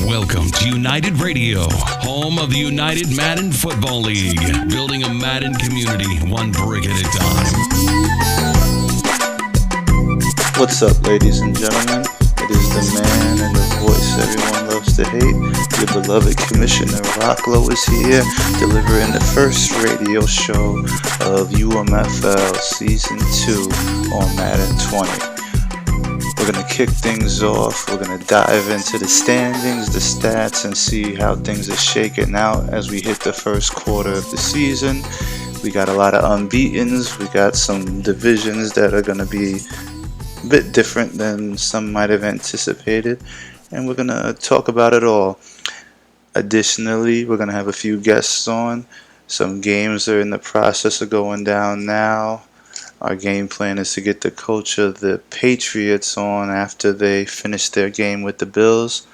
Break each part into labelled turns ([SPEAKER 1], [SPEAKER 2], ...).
[SPEAKER 1] Welcome to United Radio, home of the United Madden Football League, building a Madden community one brick at a time.
[SPEAKER 2] What's up, ladies and gentlemen? It is the man and the voice everyone loves to hate. Your beloved Commissioner RocLo is here, delivering the first radio show of UMFL Season 2 on Madden 20. We're going to kick things off. We're going to dive into the standings, the stats, and see how things are shaking out as we hit the first quarter of the season. We got a lot of unbeatens. We got some divisions that are going to be a bit different than some might have anticipated, and we're going to talk about it all. Additionally, we're going to have a few guests on. Some games are in the process of going down now. Our game plan is to get the coach of the Patriots on after they finish their game with the Bills.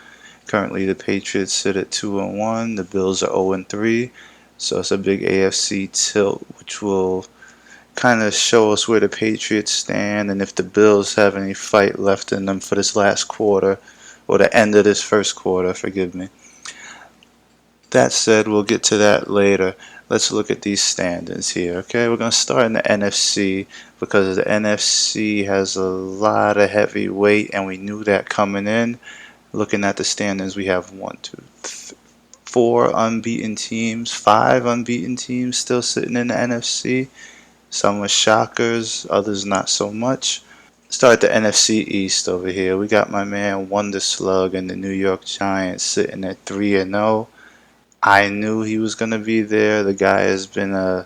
[SPEAKER 2] Currently, the Patriots sit at 2-1. The Bills are 0-3. So it's a big AFC tilt, which will kind of show us where the Patriots stand and if the Bills have any fight left in them for this last quarter, or the end of this first quarter, forgive me. That said, we'll get to that later. Let's look at these standings here, okay? We're going to start in the NFC because the NFC has a lot of heavy weight, and we knew that coming in. Looking at the standings, we have 4 unbeaten teams, 5 unbeaten teams still sitting in the NFC. Some were shockers, others not so much. Start the NFC East over here. We got my man Wonder Slug and the New York Giants sitting at 3-0. I knew he was going to be there. The guy has been a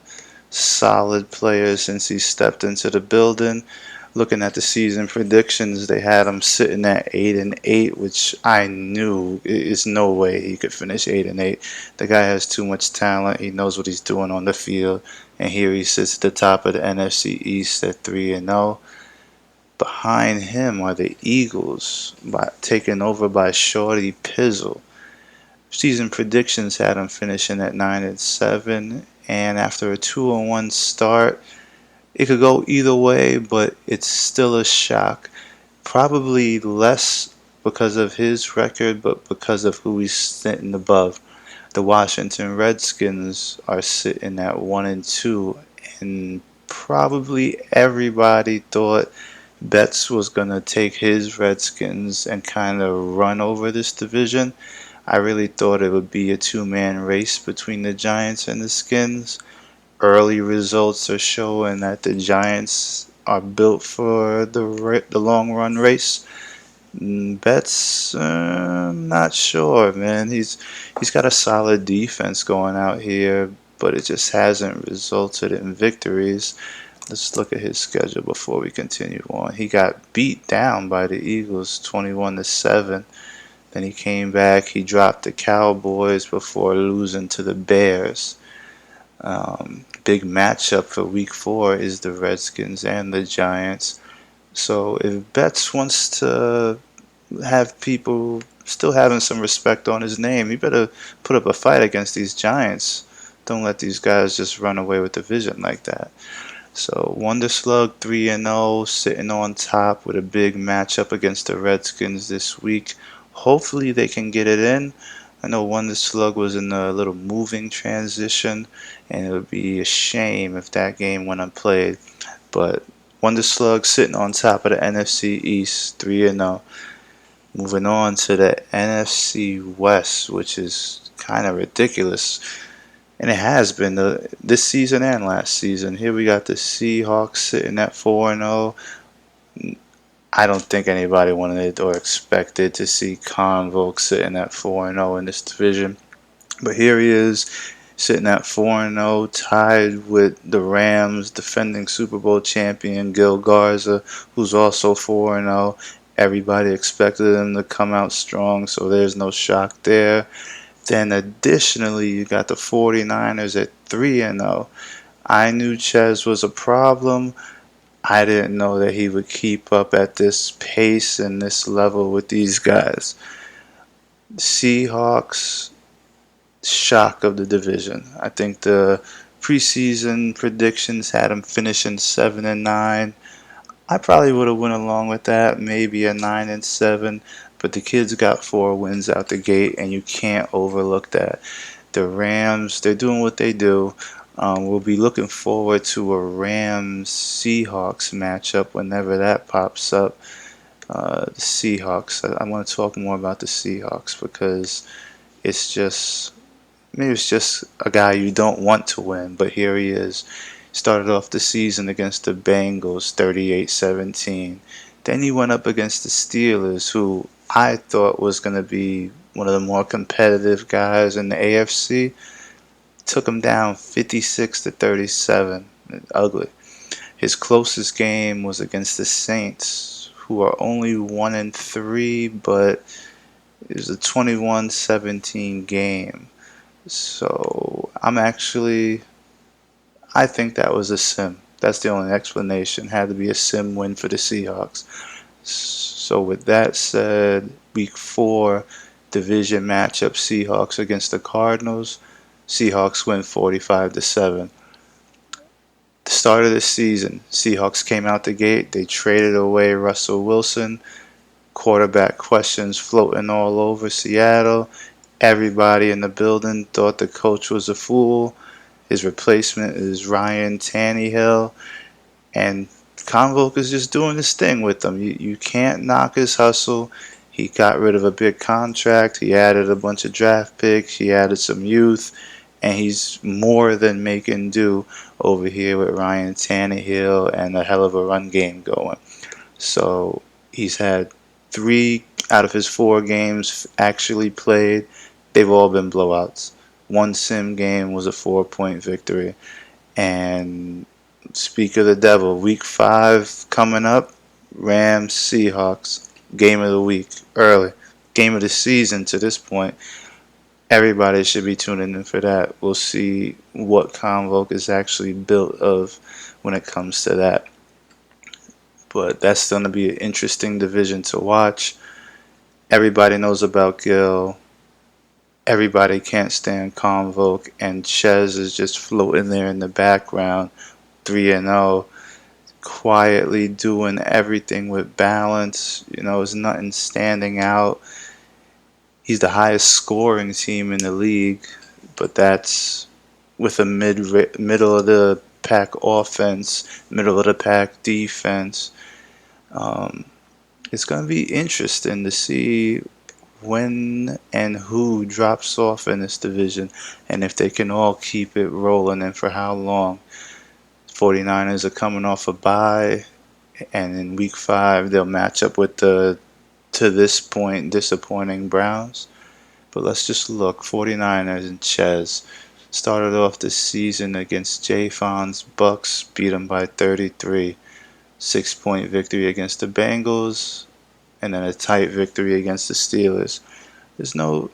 [SPEAKER 2] solid player since he stepped into the building. Looking at the season predictions, they had him sitting at 8-8, which I knew is no way he could finish 8-8. The guy has too much talent. He knows what he's doing on the field. And here he sits at the top of the NFC East at 3-0. Behind him are the Eagles, taken over by Shorty Pizzle. Season predictions had him finishing at 9-7, and after a 2-1 start, it could go either way, but it's still a shock. Probably less because of his record, but because of who he's sitting above. The Washington Redskins are sitting at 1-2, and probably everybody thought Betts was going to take his Redskins and kind of run over this division. I really thought it would be a two-man race between the Giants and the Skins. Early results are showing that the Giants are built for the long-run race. Betts, not sure, man. He's got a solid defense going out here, but it just hasn't resulted in victories. Let's look at his schedule before we continue on. He got beat down by the Eagles 21-7. Then he came back. He dropped the Cowboys before losing to the Bears. Big matchup for Week 4 is the Redskins and the Giants. So if Betts wants to have people still having some respect on his name, he better put up a fight against these Giants. Don't let these guys just run away with the division like that. So Wonder Slug 3-0, sitting on top with a big matchup against the Redskins this week. Hopefully they can get it in. I know Wonder Slug was in a little moving transition, and it would be a shame if that game went unplayed. But Wonder Slug sitting on top of the NFC East, 3-0. Moving on to the NFC West, which is kind of ridiculous. And it has been this season and last season. Here we got the Seahawks sitting at 4-0. I don't think anybody wanted or expected to see Convoke sitting at 4-0 in this division. But here he is, sitting at 4-0, tied with the Rams, defending Super Bowl champion Gil Garza, who's also 4-0. Everybody expected him to come out strong, so there's no shock there. Then additionally, you got the 49ers at 3-0. I knew Ches was a problem. I didn't know that he would keep up at this pace and this level with these guys. Seahawks, shock of the division. I think the preseason predictions had him finishing 7-9. I probably would have went along with that, maybe a 9-7. But the kids got 4 wins out the gate, and you can't overlook that. The Rams, they're doing what they do. We'll be looking forward to a Rams-Seahawks matchup whenever that pops up. The Seahawks, I want to talk more about the Seahawks because it's just, maybe it's just a guy you don't want to win, but here he is. Started off the season against the Bengals 38-17. Then he went up against the Steelers, who I thought was going to be one of the more competitive guys in the AFC. Took him down 56-37. Ugly. His closest game was against the Saints, who are only 1-3, but it was a 21-17 game. So I think that was a sim. That's the only explanation. Had to be a sim win for the Seahawks. So with that said, week 4, division matchup, Seahawks against the Cardinals. Seahawks win 45-7. The start of the season, Seahawks came out the gate. They traded away Russell Wilson. Quarterback questions floating all over Seattle. Everybody in the building thought the coach was a fool. His replacement is Ryan Tannehill. And Convoke is just doing his thing with them. You can't knock his hustle. He got rid of a big contract. He added a bunch of draft picks. He added some youth. And he's more than making do over here with Ryan Tannehill and a hell of a run game going. So he's had 3 out of his 4 games actually played. They've all been blowouts. One sim game was a 4-point victory. And speak of the devil, week 5 coming up, Rams, Seahawks, game of the week, early. Game of the season to this point. Everybody should be tuning in for that. We'll see what Convoke is actually built of when it comes to that. But that's going to be an interesting division to watch. Everybody knows about Gil. Everybody can't stand Convoke. And Chez is just floating there in the background, 3-0. Quietly doing everything with balance. There's nothing standing out. He's the highest scoring team in the league, but that's with a middle of the pack offense, middle of the pack defense. It's going to be interesting to see when and who drops off in this division and if they can all keep it rolling and for how long. 49ers are coming off a bye, and in week 5 they'll match up with the, to this point, disappointing Browns. But let's just look. 49ers and Chez started off the season against J-Fon's Bucks, beat them by 33. 6-point victory against the Bengals, and then a tight victory against the Steelers. There's no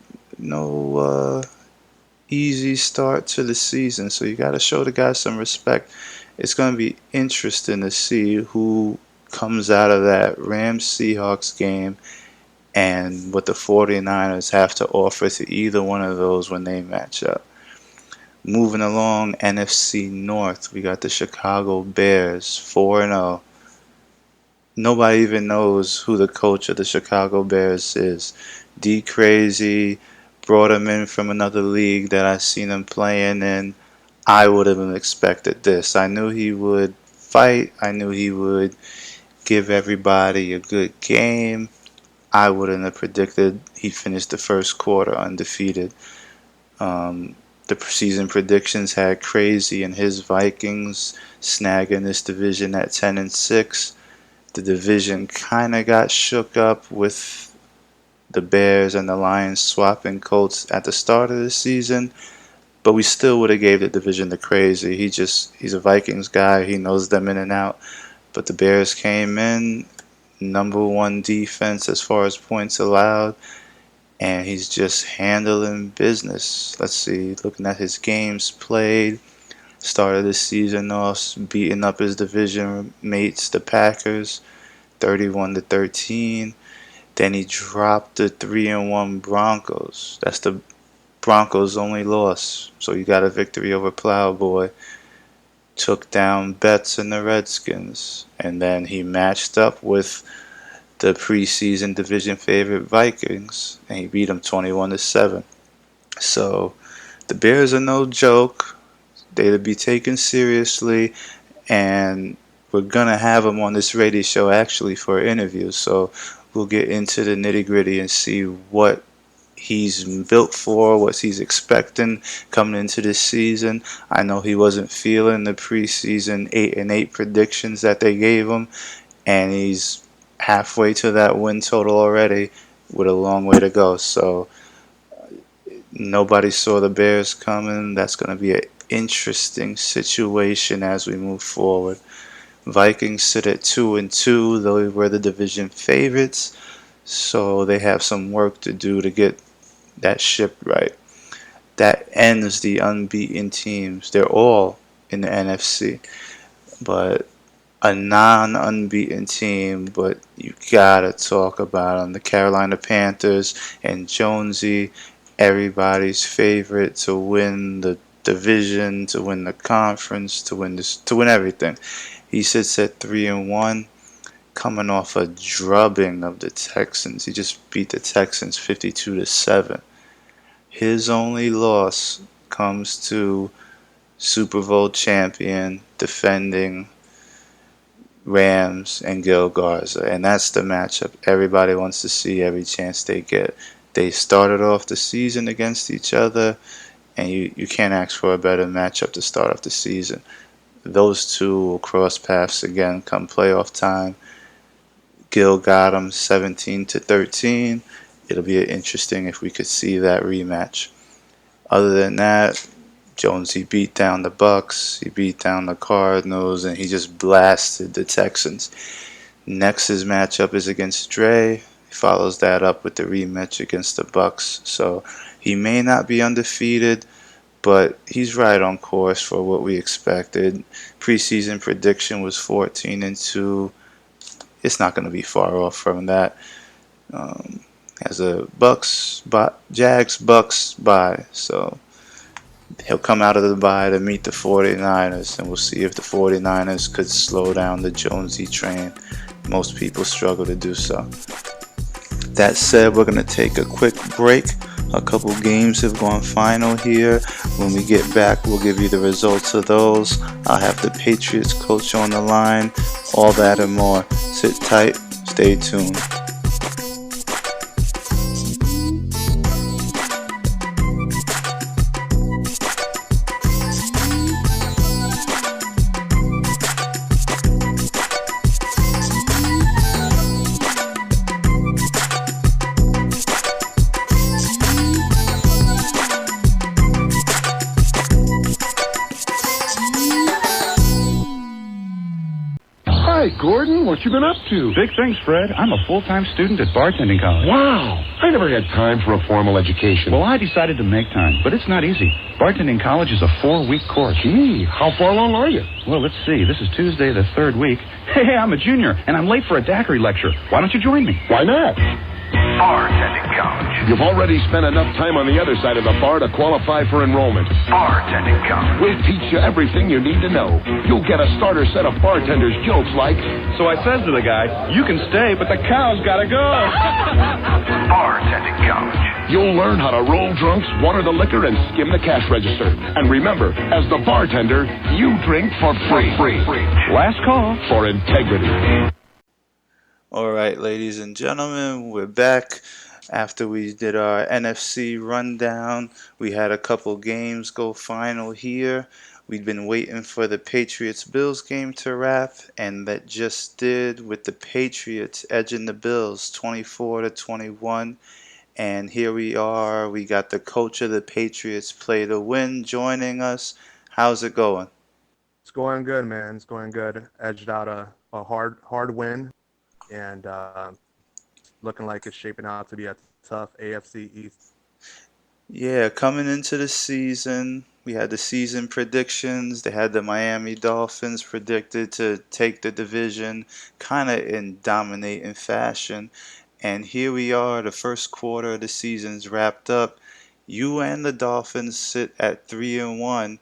[SPEAKER 2] easy start to the season, so you got to show the guys some respect. It's going to be interesting to see who comes out of that Rams-Seahawks game and what the 49ers have to offer to either one of those when they match up. Moving along, NFC North, we got the Chicago Bears, 4-0. Nobody even knows who the coach of the Chicago Bears is. DKrazee brought him in from another league that I seen him playing in. I would have expected this. I knew he would fight. I knew he would give everybody a good game. I wouldn't have predicted he finished the first quarter undefeated. The season predictions had Krayzie and his Vikings snagging this division at 10-6. The division kind of got shook up with the Bears and the Lions swapping coats at the start of the season, but we still would have gave the division to Krayzie. He's a Vikings guy. He knows them in and out. But the Bears came in, number 1 defense as far as points allowed, and he's just handling business. Let's see, looking at his games played, started the season off beating up his division mates, the Packers, 31-13. Then he dropped the 3-1 Broncos. That's the Broncos' only loss. So you got a victory over Plowboy. Took down Betts and the Redskins. And then he matched up with the preseason division favorite Vikings, and he beat them 21-7. So the Bears are no joke. They're to be taken seriously, and we're gonna have him on this radio show actually for an interview. So we'll get into the nitty gritty and see what he's built for, what he's expecting coming into this season. I know he wasn't feeling the preseason 8-8 predictions that they gave him, and he's halfway to that win total already with a long way to go. So nobody saw the Bears coming. That's going to be an interesting situation as we move forward. Vikings sit at 2-2, though they were the division favorites, so they have some work to do to get that ship right. That ends the unbeaten teams. They're all in the NFC, but a non-unbeaten team, but you gotta talk about them. The Carolina Panthers and Jonesy, everybody's favorite to win the division, to win the conference, to win everything. He sits at 3-1, coming off a drubbing of the Texans. He just beat the Texans 52-7. His only loss comes to Super Bowl champion, defending Rams and Gil Garza, and that's the matchup everybody wants to see every chance they get. They started off the season against each other, and you can't ask for a better matchup to start off the season. Those two will cross paths again come playoff time. Gil got him 17-13. It'll be interesting if we could see that rematch. Other than that, Jonesy beat down the Bucks, he beat down the Cardinals, and he just blasted the Texans. Next, his matchup is against Dre. He follows that up with the rematch against the Bucks. So he may not be undefeated, but he's right on course for what we expected. Preseason prediction was 14-2. It's not going to be far off from that. Has a Jags Bucks bye, so he'll come out of the bye to meet the 49ers, and we'll see if the 49ers could slow down the Jonesy train. Most people struggle to do so. That said, we're going to take a quick break. A couple games have gone final here. When we get back, we'll give you the results of those. I'll have the Patriots coach on the line, all that and more. Sit tight, stay tuned.
[SPEAKER 3] Hi, Gordon. What you been up to?
[SPEAKER 4] Big things, Fred. I'm a full-time student at bartending college.
[SPEAKER 3] Wow. I never had time for a formal education.
[SPEAKER 4] Well, I decided to make time, but it's not easy. Bartending college is a 4-week course.
[SPEAKER 3] Gee, how far along are you?
[SPEAKER 4] Well, let's see. This is Tuesday, the 3rd week. Hey, I'm a junior, and I'm late for a daiquiri lecture. Why don't you join me?
[SPEAKER 3] Why not?
[SPEAKER 5] Bartending College.
[SPEAKER 3] You've already spent enough time on the other side of the bar to qualify for enrollment.
[SPEAKER 5] Bartending College.
[SPEAKER 3] We'll teach you everything you need to know. You'll get a starter set of bartenders' jokes like,
[SPEAKER 4] So I says to the guy, you can stay, but the cow's gotta go.
[SPEAKER 5] Bartending College.
[SPEAKER 3] you'll learn how to roll drunks, water the liquor, and skim the cash register. And remember, as the bartender, you drink for free.
[SPEAKER 4] Last call
[SPEAKER 3] For integrity.
[SPEAKER 2] All right, ladies and gentlemen, we're back. After we did our NFC rundown, we had a couple games go final here. We'd been waiting for the Patriots-Bills game to wrap, and that just did, with the Patriots edging the Bills 24-21. And here we are. We got the coach of the Patriots, PlayToWin, joining us. How's it going?
[SPEAKER 6] It's going good, man. It's going good. Edged out a hard win, and looking like it's shaping out to be a tough AFC East.
[SPEAKER 2] Yeah, coming into the season, we had the season predictions. They had the Miami Dolphins predicted to take the division kind of in dominating fashion. And here we are, the first quarter of the season's wrapped up. You and the Dolphins sit at 3-1,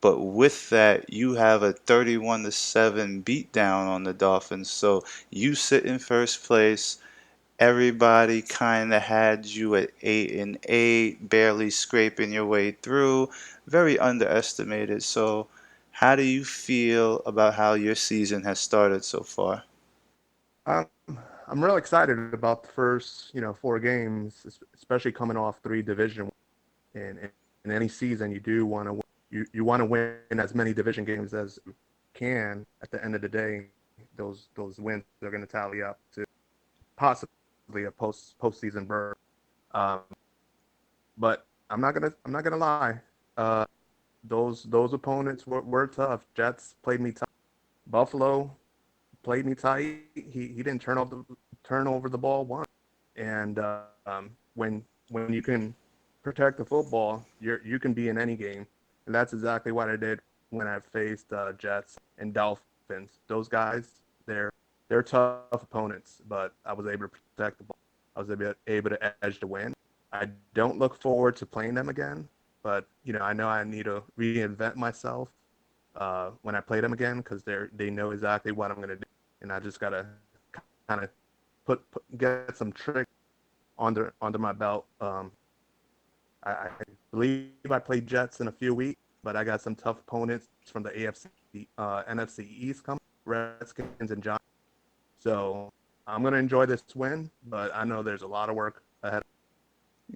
[SPEAKER 2] But with that, you have a 31-7 beatdown on the Dolphins. So you sit in first place. Everybody kind of had you at 8-8, barely scraping your way through. Very underestimated. So how do you feel about how your season has started so far?
[SPEAKER 6] Um, I'm real excited about the first, 4 games, especially coming off 3 division. And in any season, you do want to you want to win as many division games as you can. At the end of the day, those wins are going to tally up to possibly a postseason berth. Um, but I'm not gonna lie. Uh, those opponents were tough. Jets played me tough. Buffalo played me tight. He didn't turn over the ball once. And when you can protect the football, you can be in any game, and that's exactly what I did when I faced Jets and Dolphins. Those guys, they're tough opponents, but I was able to protect the ball. I was able to edge the win. I don't look forward to playing them again, but I know I need to reinvent myself when I play them again because they know exactly what I'm gonna do, and I just gotta kind of get some tricks under my belt. I believe I played Jets in a few weeks, but I got some tough opponents from the AFC, NFC East coming, Redskins and Giants. So I'm gonna enjoy this win, but I know there's a lot of work ahead.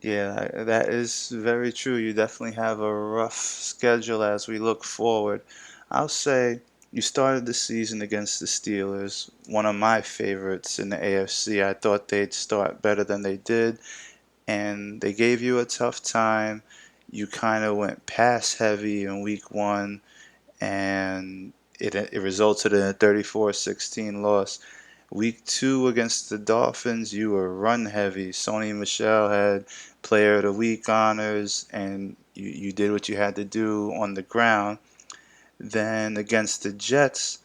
[SPEAKER 2] Yeah, that is very true. You definitely have a rough schedule as we look forward. I'll say you started the season against the Steelers, one of my favorites in the AFC. I thought they'd start better than they did, and they gave you a tough time. You kind of went pass heavy in week one, and it resulted in a 34-16 loss. Week two against the Dolphins, you were run heavy. Sony Michel had Player of the Week honors, and you did what you had to do on the ground. Then against the Jets,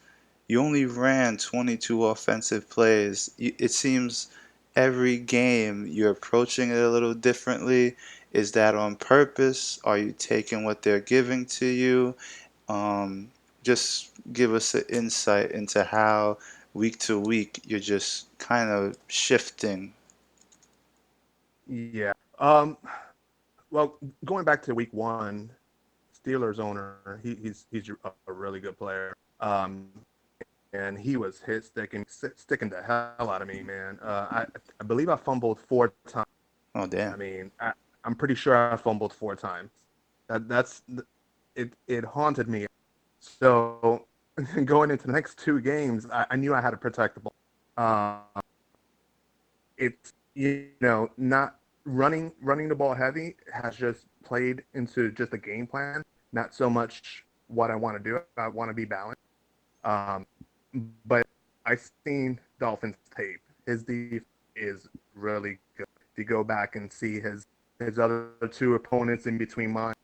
[SPEAKER 2] you only ran 22 offensive plays. It seems every game you're approaching it a little differently. Is that on purpose? Are you taking what they're giving to you? Um, just give us an insight into how week to week you're just kind of shifting.
[SPEAKER 6] Yeah. Well, going back to week one, Steelers owner, he's a really good player. And he was sticking the hell out of me, man. I believe I fumbled 4 times.
[SPEAKER 2] Oh,
[SPEAKER 6] I
[SPEAKER 2] damn.
[SPEAKER 6] mean, I'm pretty sure I fumbled 4 times. That's it. It haunted me. So going into the next 2 games, I knew I had to protect the ball. It's not running the ball heavy has just played into just a game plan, not so much what I want to do. I want to be balanced. Um, but I've seen Dolphins tape. His defense is really good. If you go back and see his other 2 opponents in between mine,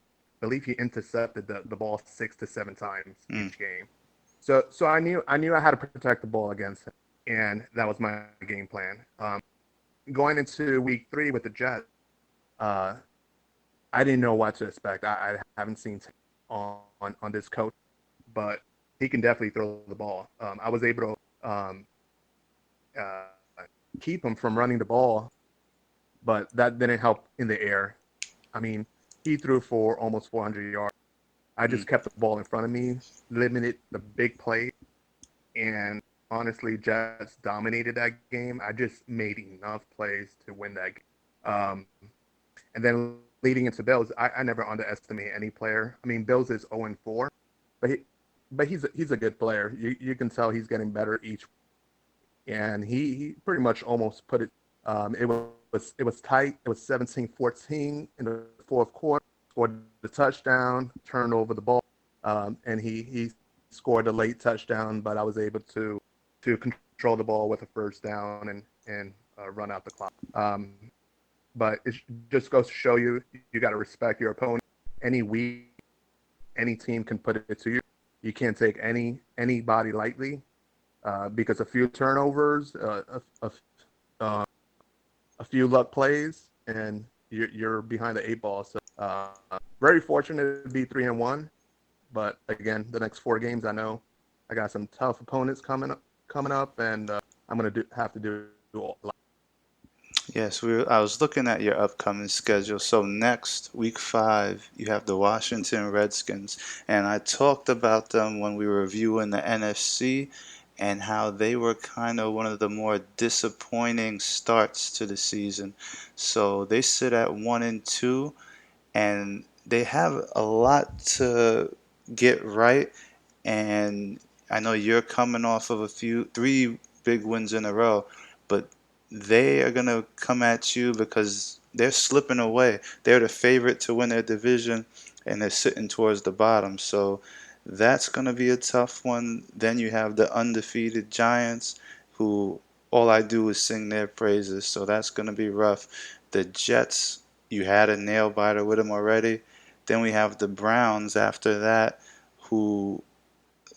[SPEAKER 6] I believe he intercepted the ball 6 to 7 times
[SPEAKER 2] Mm.
[SPEAKER 6] each game. So I knew I had to protect the ball against him, and that was my game plan. Going into week 3 with the Jets, uh, I didn't know what to expect. I haven't seen on this coach, but he can definitely throw the ball. I was able to uh, keep him from running the ball, but that didn't help in the air. I mean, he threw for almost 400 yards. I
[SPEAKER 2] Mm.
[SPEAKER 6] just kept the ball in front of me, limited the big play, and honestly, Jets dominated that game. I just made enough plays to win that game. And then leading into Bills, I never underestimate any player. I mean, Bills is 0-4, but he's a good player. You can tell he's getting better each, and he pretty much almost put it. It was tight. It was 17-14 in the fourth quarter. Scored the touchdown, turned over the ball, and he scored a late touchdown. But I was able to control the ball with a first down and run out the clock. But it just goes to show you got to respect your opponent. Any week, any team can put it to you. You can't take anybody lightly because a few turnovers, uh, a few luck plays, and you're behind the 8 ball. So very fortunate to be 3-1, But again, the next 4 games, I know I got some tough opponents coming up, and I'm gonna have to do a lot.
[SPEAKER 2] Yes, I was looking at your upcoming schedule. So next week 5, you have the Washington Redskins, and I talked about them when we were reviewing the NFC and how they were kind of one of the more disappointing starts to the season. So they sit at 1-2, and they have a lot to get right. And I know you're coming off of 3 big wins in a row, but they are gonna come at you because they're slipping away. They're the favorite to win their division, and they're sitting towards the bottom. So that's gonna be a tough one. Then you have the undefeated Giants, who all I do is sing their praises. So that's gonna be rough. The Jets, you had a nail biter with them already. Then we have the Browns after that, who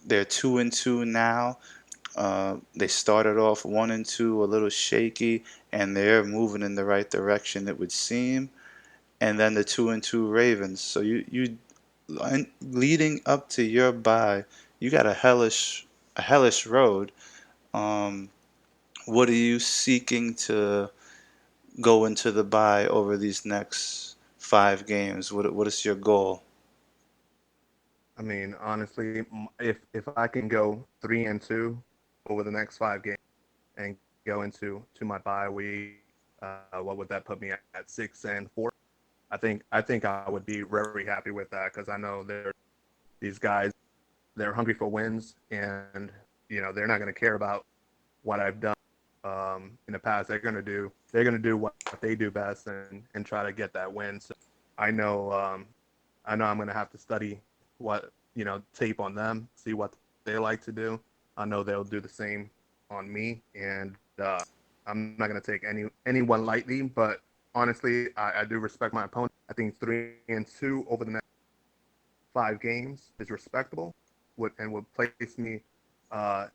[SPEAKER 2] they're 2-2 now. They started off 1-2, a little shaky, and they're moving in the right direction, it would seem. And then the 2-2 Ravens. So you leading up to your bye, you got a hellish road. Um, what are you seeking to go into the bye over these next 5 games? What is your goal?
[SPEAKER 6] I mean, honestly, if I can go 3-2 over the next 5 games and go into my bye week, what would that put me at 6-4? I think I would be very happy with that because I know these guys, they're hungry for wins, and they're not going to care about what I've done in the past. They're gonna do what they do best and try to get that win. So I know I'm gonna have to study what tape on them, see what they like to do. I know they'll do the same on me, and I'm not gonna take anyone lightly. But honestly, I do respect my opponent. I think 3-2 over the next 5 games is respectable, would place me uh,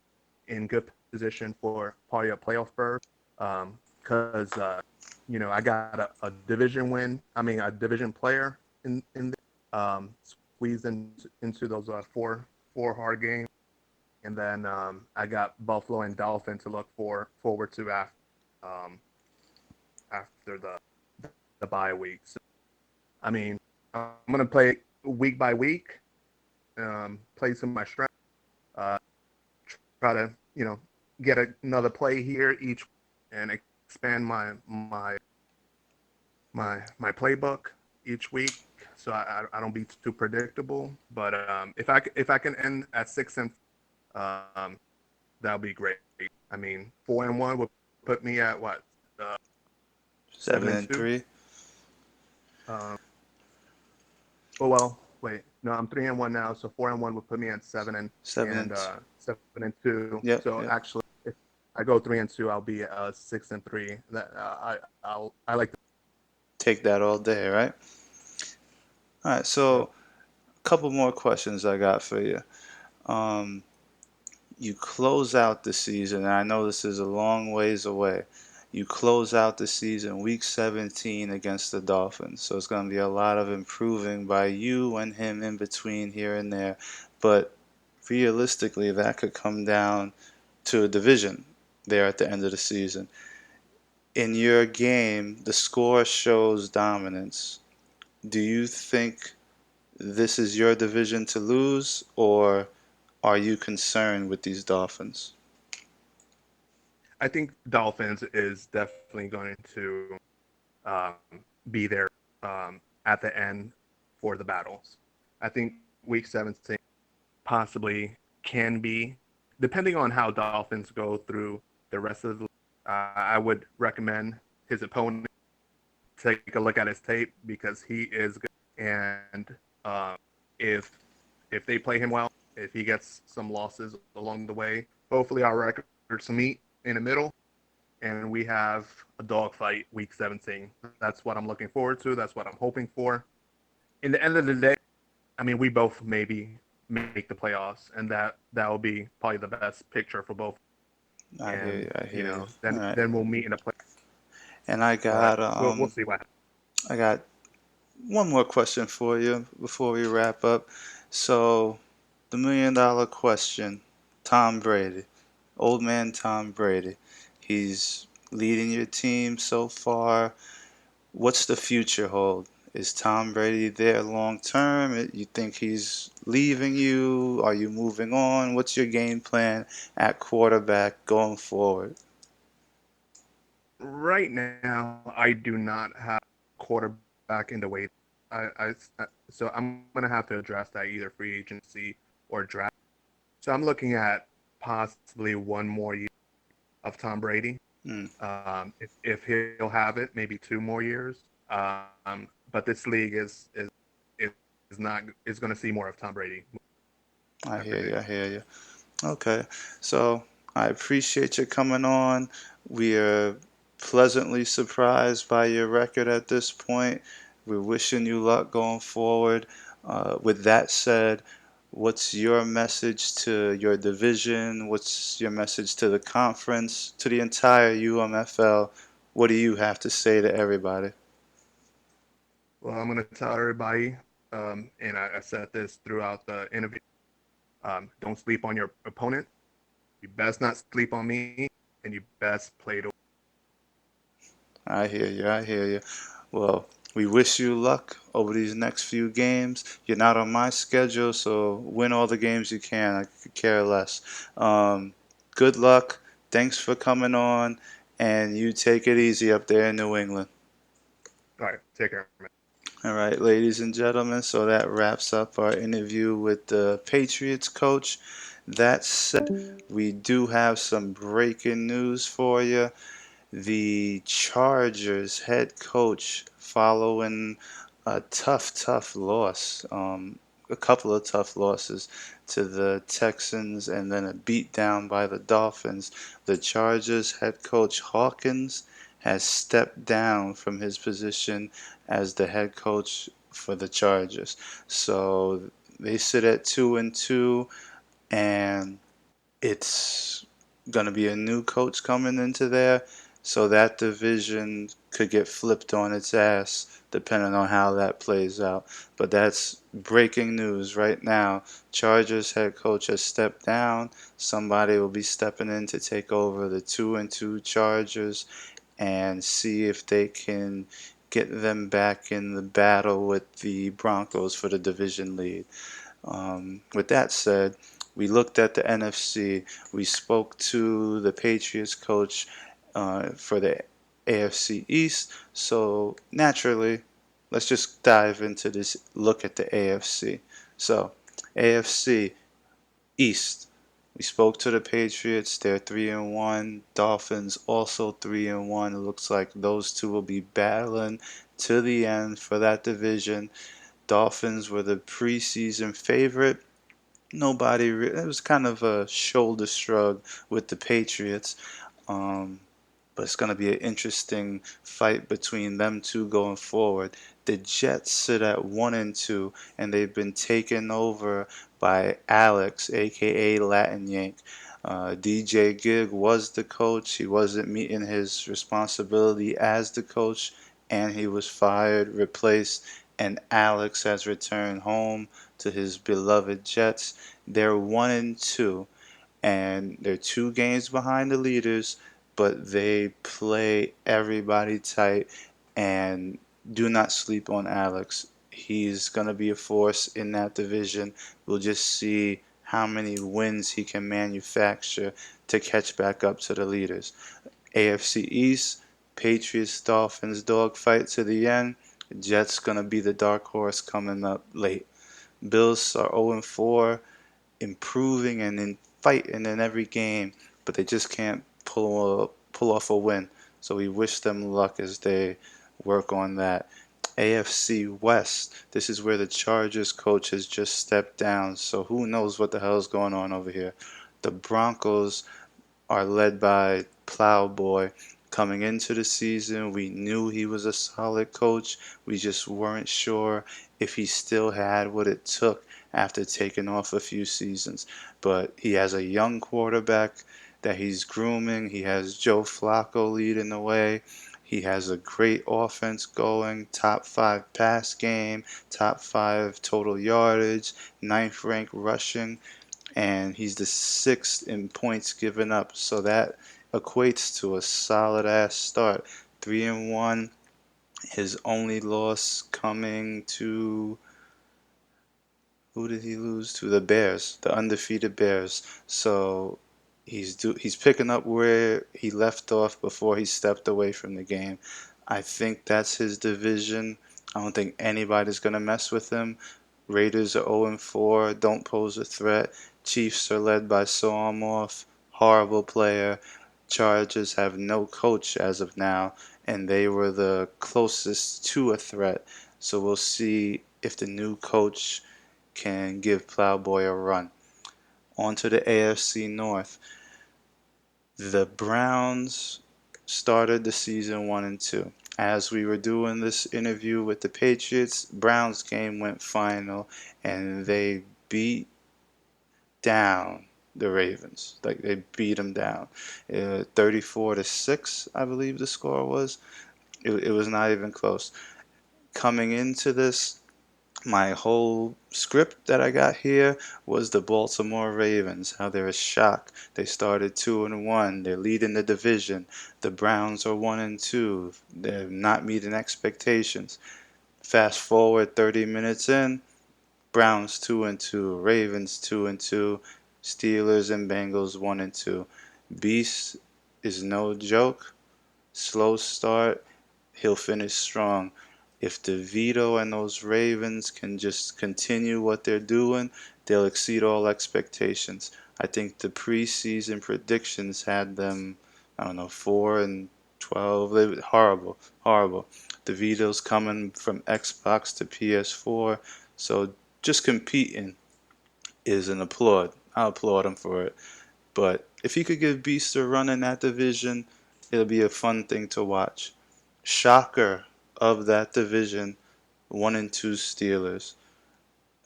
[SPEAKER 6] in good position for probably a playoff berth. Because I got a division win. I mean, a division player in squeezed into those four hard games, and then I got Buffalo and Dolphin to look forward to after the bye week. So, I mean, I'm gonna play week by week, play some of my strength, uh, try to get another play here each and expand my playbook each week, so I don't be too predictable. But if I can end at 6 and that'll be great. I mean, 4-1 would put me at what,
[SPEAKER 2] 7 and
[SPEAKER 6] 7-2.
[SPEAKER 2] 3.
[SPEAKER 6] Um, oh well, wait, no, I'm 3-1 now, so 4-1 would put me at 7-2.
[SPEAKER 2] Yep,
[SPEAKER 6] So
[SPEAKER 2] yep.
[SPEAKER 6] actually, if I go 3-2, I'll be 6-3. That I like to.
[SPEAKER 2] Take that all day, right? All right, so a couple more questions I got for you. Um, you close out the season, and I know this is a long ways away. You close out the season week 17 against the Dolphins, so it's going to be a lot of improving by you and him in between here and there. But realistically, that could come down to a division there at the end of the season. In your game, the score shows dominance. Do you think this is your division to lose, or are you concerned with these Dolphins?
[SPEAKER 6] I think Dolphins is definitely going to um, be there at the end for the battles. I think week 17 possibly can be, depending on how Dolphins go through the rest of the league. I would recommend his opponent take a look at his tape because he is good. And uh, if they play him well, if he gets some losses along the way, hopefully our records meet in the middle, and we have a dogfight week 17. That's what I'm looking forward to. That's what I'm hoping for. In the end of the day, I mean, we both maybe make the playoffs, and that will be probably the best picture for both.
[SPEAKER 2] I hear
[SPEAKER 6] And
[SPEAKER 2] you. I hear you. All
[SPEAKER 6] then
[SPEAKER 2] right.
[SPEAKER 6] then we'll meet in a play.
[SPEAKER 2] And I
[SPEAKER 6] But
[SPEAKER 2] got
[SPEAKER 6] we'll see what happens.
[SPEAKER 2] I got one more question for you before we wrap up. So, the $1 million question, Tom Brady, old man Tom Brady. He's leading your team so far. What's the future hold? Is Tom Brady there long term? You think he's leaving you? Are you moving on? What's your game plan at quarterback going forward?
[SPEAKER 6] Right now, I do not have quarterback in the way. So I'm gonna have to address that either free agency or draft. So I'm looking at possibly one more year of Tom Brady.
[SPEAKER 2] Hmm,
[SPEAKER 6] If he'll have it, maybe 2 more years. But this league is not is going to see more of Tom Brady.
[SPEAKER 2] I
[SPEAKER 6] I
[SPEAKER 2] hear you. I
[SPEAKER 6] predict.
[SPEAKER 2] hear you. Okay, so I appreciate you coming on. We are pleasantly surprised by your record at this point. We're wishing you luck going forward. With that said, what's your message to your division? What's your message to the conference, to the entire UMFL? What do you have to say to everybody?
[SPEAKER 6] Well, I'm going to tell everybody, and I said this throughout the interview. Don't sleep on your opponent. You best not sleep on me, and you best play to.
[SPEAKER 2] I hear you. I hear you. Well, we wish you luck over these next few games. You're not on my schedule, so win all the games you can. I could care less. Good luck. Thanks for coming on, and you take it easy up there in New England.
[SPEAKER 6] All right, take care, man.
[SPEAKER 2] All right, ladies and gentlemen, so that wraps up our interview with the Patriots coach. That said, we do have some breaking news for you. The Chargers head coach, following a tough loss, a couple of tough losses to the Texans and then a beatdown by the Dolphins. The Chargers head coach Hawkins has stepped down from his position as the head coach for the Chargers. So they sit at 2-2, and it's going to be a new coach coming into there. So that division could get flipped on its ass depending on how that plays out. But that's breaking news right now. Chargers head coach has stepped down. Somebody will be stepping in to take over the 2-2 Chargers and see if they can get them back in the battle with the Broncos for the division lead. With that said, we looked at the NFC. We spoke to the Patriots coach for the AFC East. So naturally, let's just dive into this look at the AFC. So, AFC East. We spoke to the Patriots. They're 3-1. Dolphins also 3-1. It looks like those two will be battling to the end for that division. Dolphins were the preseason favorite. It was kind of a shoulder shrug with the Patriots. Um, but it's going to be an interesting fight between them two going forward. The Jets sit at 1-2, and they've been taken over by Alex, aka Latin Yank. DJ Gig was the coach. He wasn't meeting his responsibility as the coach, and he was fired, replaced, and Alex has returned home to his beloved Jets. They're 1-2, and they're 2 games behind the leaders, but they play everybody tight. And do not sleep on Alex. He's going to be a force in that division. We'll just see how many wins he can manufacture to catch back up to the leaders. AFC East, Patriots, Dolphins dogfight to the end. Jets going to be the dark horse coming up late. Bills are 0-4, improving and in fighting in every game, but they just can't pull off a win. So we wish them luck as they work on that. AFC West. This is where the Chargers coach has just stepped down. So who knows what the hell is going on over here. The Broncos are led by Plowboy. Coming into the season, we knew he was a solid coach. We just weren't sure if he still had what it took after taking off a few seasons. But he has a young quarterback that he's grooming. He has Joe Flacco leading the way. He has a great offense going, top 5 pass game, top 5 total yardage, 9th ranked rushing, and he's the 6th in points given up. So that equates to a solid ass start. 3-1. His only loss coming to, who did he lose to? The Bears, the undefeated Bears. So he's picking up where he left off before he stepped away from the game. I think that's his division. I don't think anybody's going to mess with him. Raiders are 0-4, don't pose a threat. Chiefs are led by Soamoff, horrible player. Chargers have no coach as of now, and they were the closest to a threat. So we'll see if the new coach can give Plowboy a run. On to the AFC North. The Browns started the season 1-2. As we were doing this interview with the Patriots, Browns game went final, and they beat down the Ravens. Like, they beat them down. 34-6, I believe the score was. It was not even close. Coming into this, my whole script that I got here was the Baltimore Ravens, how they're a shock. They started 2-1. They're leading the division. The Browns are 1-2. They're not meeting expectations. Fast forward 30 minutes in, Browns 2-2, Ravens 2-2, Steelers and Bengals 1-2. Beast is no joke. Slow start. He'll finish strong. If DeVito and those Ravens can just continue what they're doing, they'll exceed all expectations. I think the preseason predictions had them, 4-12. They were horrible. DeVito's coming from Xbox to PS4, so just competing is an applaud. I'll applaud him for it. But if he could give Beast a run in that division, it'll be a fun thing to watch. Shocker of that division, 1-2 Steelers.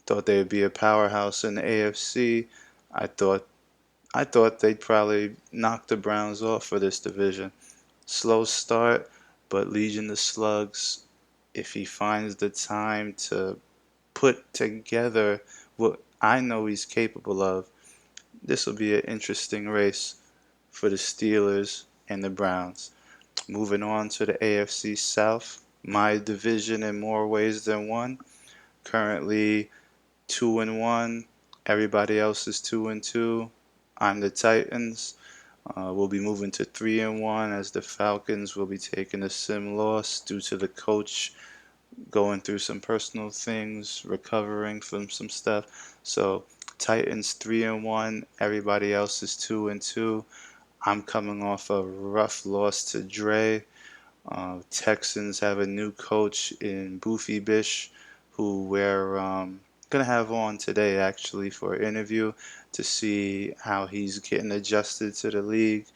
[SPEAKER 2] Thought they would be a powerhouse in the AFC. I thought they'd probably knock the Browns off for this division. Slow start, but Legion of Slugs, if he finds the time to put together what I know he's capable of, this will be an interesting race for the Steelers and the Browns. Moving on to the AFC South, my division in more ways than one. Currently 2-1. Everybody else is 2-2. I'm the Titans. We'll be moving to 3-1 as the Falcons will be taking a sim loss due to the coach going through some personal things, recovering from some stuff. So Titans 3-1. Everybody else is 2-2. I'm coming off a rough loss to Dre. Texans have a new coach in BoofyBish, who we're going to have on today actually for an interview to see how he's getting adjusted to the league.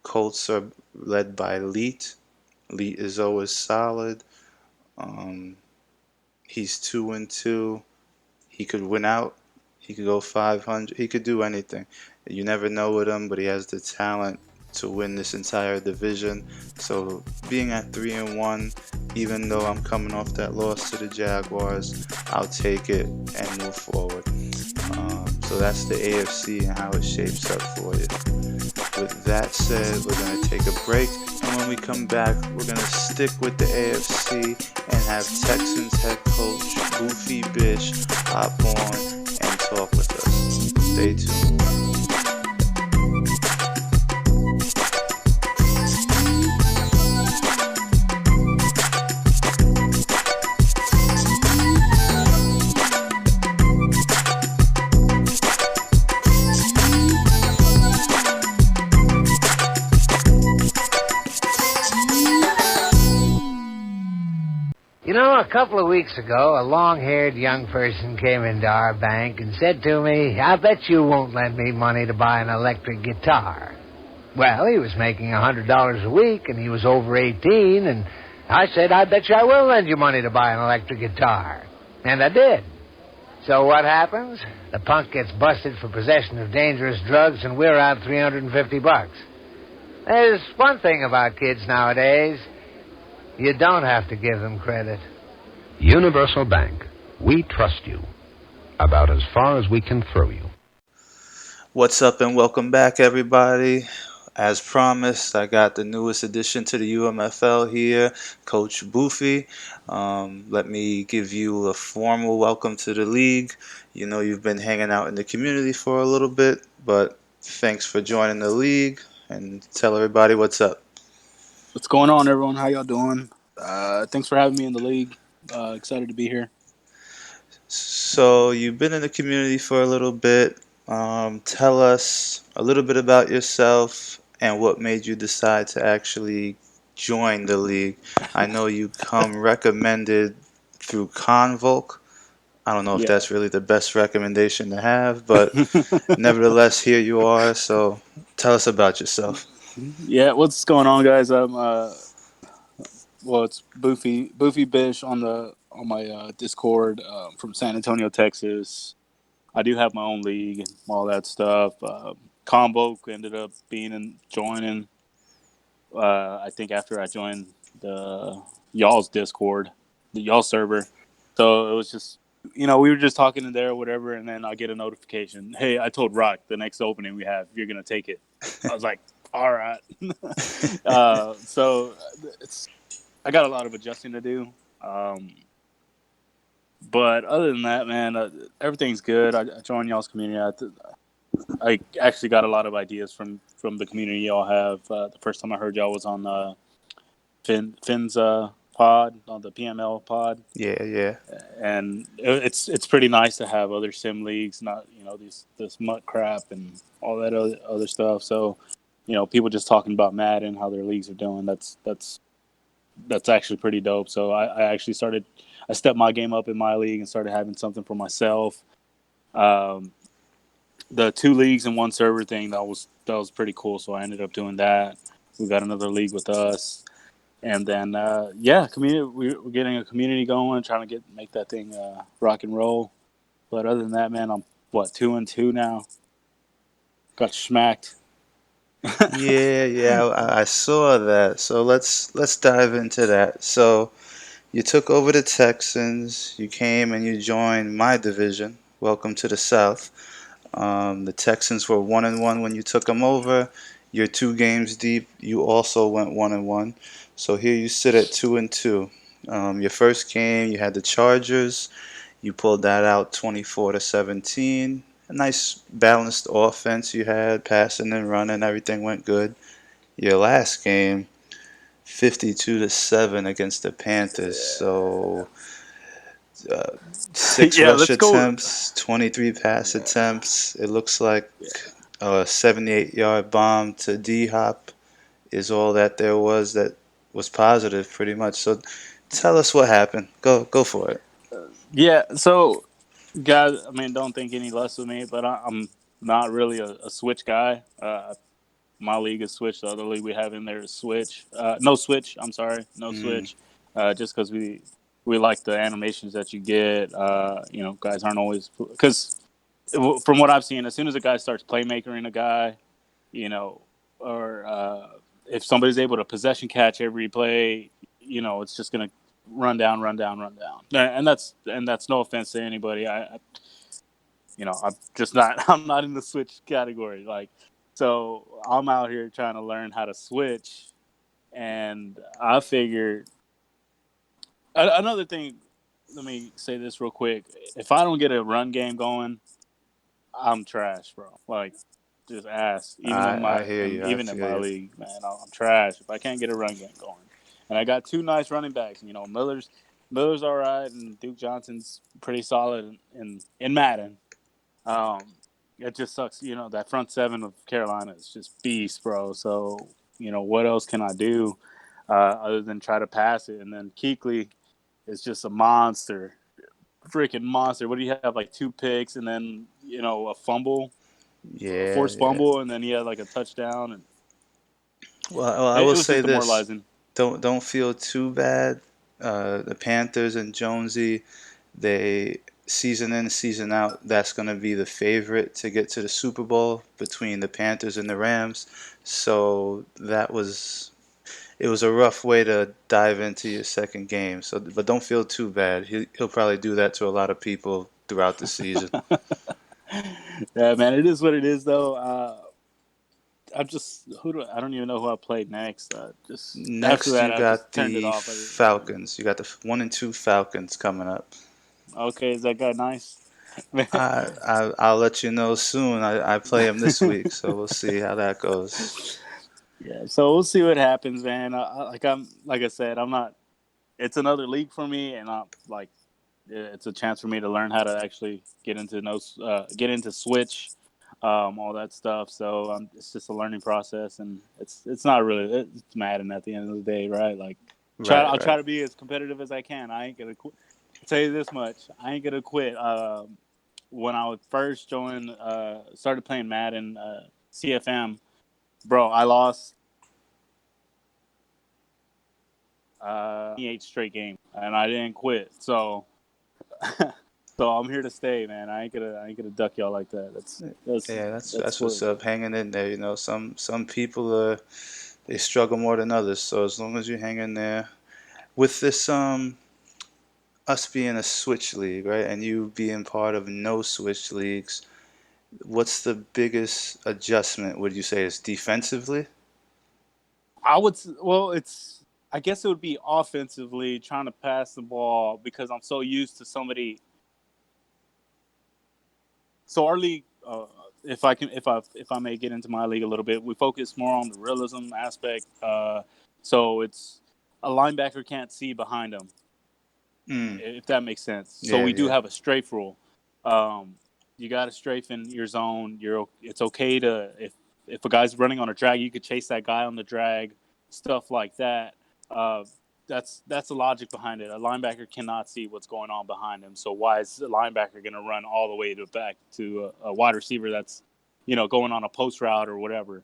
[SPEAKER 2] Colts are led by Leet. Leet is always solid. He's 2-2. He could win out. He could go 500. He could do anything. You never know with him, but he has the talent to win this entire division. So being at 3-1, even though I'm coming off that loss to the Jaguars, I'll take it and move forward. So that's the AFC and how it shapes up for you. With that said, we're going to take a break, and when we come back, we're going to stick with the AFC and have Texans head coach BoofyBish hop on and talk with us. Stay tuned.
[SPEAKER 7] A couple of weeks ago, a long-haired young person came into our bank and said to me, "I bet you won't lend me money to buy an electric guitar." Well, he was making $100 a week, and he was over 18, and I said, "I bet you I will lend you money to buy an electric guitar." And I did. So what happens? The punk gets busted for possession of dangerous drugs, and we're out $350. There's one thing about kids nowadays. You don't have to give them credit.
[SPEAKER 8] Universal Bank. We trust you. About as far as we can throw you.
[SPEAKER 2] What's up and welcome back, everybody. As promised, I got the newest addition to the UMFL here, Coach Boofy. Let me give you a formal welcome to the league. You know you've been hanging out in the community for a little bit, but thanks for joining the league, and tell everybody what's up.
[SPEAKER 9] What's going on, everyone? How y'all doing? Thanks for having me in the league. Excited to be here.
[SPEAKER 2] So you've been in the community for a little bit. Tell us a little bit about yourself and what made you decide to actually join the league. I know you come recommended through Convoke. I don't know if
[SPEAKER 9] Yeah.
[SPEAKER 2] that's really the best recommendation to have, but nevertheless, here you are. So tell us about yourself.
[SPEAKER 9] Yeah, what's going on, guys? It's BoofyBish on my Discord from San Antonio, Texas. I do have my own league and all that stuff. Combo ended up joining. I think after I joined the y'all's Discord, the y'all server. So it was just, we were just talking in there or whatever, and then I get a notification. Hey, I told Rock the next opening we have, you're gonna take it. I was like, all right. So I got a lot of adjusting to do. But other than that, man, everything's good. I joined y'all's community. I actually got a lot of ideas from the community y'all have. The first time I heard y'all was on Finn's pod, on the PML pod.
[SPEAKER 2] Yeah.
[SPEAKER 9] And it's pretty nice to have other sim leagues, not this mutt crap and all that other stuff. So people just talking about Madden, how their leagues are doing. That's actually pretty dope. So I stepped my game up in my league and started having something for myself. The 2 leagues in one server thing, that was pretty cool. So I ended up doing that. We got another league with us, and then community. We're getting a community going, trying to make that thing rock and roll. But other than that, man, I'm 2-2 now. Got smacked.
[SPEAKER 2] Yeah, I saw that. So let's dive into that. So you took over the Texans. You came and you joined my division. Welcome to the South. The Texans were 1-1 when you took them over. You're 2 games deep. You also went 1-1. So here you sit at 2-2. Your first game, you had the Chargers. You pulled that out 24-17. A nice balanced offense you had, passing and running. Everything went good. Your last game, 52-7 against the Panthers. So 6 rush attempts, 23 pass attempts. It looks like a 78-yard bomb to D-Hop is all that there was that was positive, pretty much. So tell us what happened. Go for it.
[SPEAKER 9] Yeah. So, guys, I mean, don't think any less of me, but I'm not really a switch guy. My league is switch. The other league we have in there is switch. No switch. I'm sorry, no switch. Just because we like the animations that you get. Guys aren't always, because from what I've seen, as soon as a guy starts playmaking a guy, or if somebody's able to possession catch every play, it's just gonna run down. And that's no offense to anybody. I'm just not. I'm not in the switch category. So I'm out here trying to learn how to switch, and I figured another thing. Let me say this real quick. If I don't get a run game going, I'm trash, bro. Just ask. Even in
[SPEAKER 2] I hear you. I
[SPEAKER 9] even in
[SPEAKER 2] feel
[SPEAKER 9] my
[SPEAKER 2] you.
[SPEAKER 9] league, man, I'm trash if I can't get a run game going. And I got 2 nice running backs. Miller's all right, and Duke Johnson's pretty solid in Madden. It just sucks. That front 7 of Carolina is just beast, bro. So what else can I do other than try to pass it? And then Kuechly is just a monster, freaking monster. What do you have? 2 picks, and then a fumble. A
[SPEAKER 2] Yeah.
[SPEAKER 9] forced fumble, and then he had a touchdown, and
[SPEAKER 2] Well, I
[SPEAKER 9] it
[SPEAKER 2] will
[SPEAKER 9] was
[SPEAKER 2] say
[SPEAKER 9] just
[SPEAKER 2] this:
[SPEAKER 9] demoralizing.
[SPEAKER 2] don't feel too bad. The Panthers and Jonesy, they season in, season out, that's going to be the favorite to get to the Super Bowl between the Panthers and the Rams. So that was it was a rough way to dive into your second game. So, but don't feel too bad. He'll probably do that to a lot of people throughout the season.
[SPEAKER 9] Yeah, man, it is what it is, though. I don't even know who I played next. Just after
[SPEAKER 2] Next,
[SPEAKER 9] that,
[SPEAKER 2] you
[SPEAKER 9] I just
[SPEAKER 2] got
[SPEAKER 9] turned it
[SPEAKER 2] the
[SPEAKER 9] off.
[SPEAKER 2] Falcons. You got the 1 and 2 Falcons coming up.
[SPEAKER 9] Okay, is that guy nice?
[SPEAKER 2] I'll let you know soon. I play him this week, so we'll see how that goes.
[SPEAKER 9] Yeah, so we'll see what happens, man. Like I said, I'm not. It's another league for me, and I'm like, it's a chance for me to learn how to actually get into Switch, all that stuff. So it's just a learning process, and it's not really it's Madden at the end of the day, right? Like, I'll try
[SPEAKER 2] Right.
[SPEAKER 9] to be as competitive as I can. I ain't gonna quit. I'll tell you this much, I ain't gonna quit. When I would first started playing Madden, CFM, bro, I lost 8 straight games, and I didn't quit. So, so I'm here to stay, man. I ain't gonna duck y'all like that.
[SPEAKER 2] That's
[SPEAKER 9] what.
[SPEAKER 2] what's up. Hanging in there, some people they struggle more than others. So as long as you hang in there, with this us being a Switch league, right, and you being part of no Switch leagues, what's the biggest adjustment? Would you say is defensively?
[SPEAKER 9] I guess it would be offensively trying to pass the ball because I'm so used to somebody. So our league, if I may get into my league a little bit, we focus more on the realism aspect. So it's a linebacker can't see behind him,
[SPEAKER 2] Mm.
[SPEAKER 9] if that makes sense. So
[SPEAKER 2] Yeah,
[SPEAKER 9] we do
[SPEAKER 2] yeah.
[SPEAKER 9] have a strafe rule. You got to strafe in your zone. It's okay to if a guy's running on a drag, you could chase that guy on the drag, stuff like that. Uh, that's the logic behind it. A linebacker cannot see what's going on behind him. So why is a linebacker going to run all the way back to a wide receiver that's going on a post route or whatever?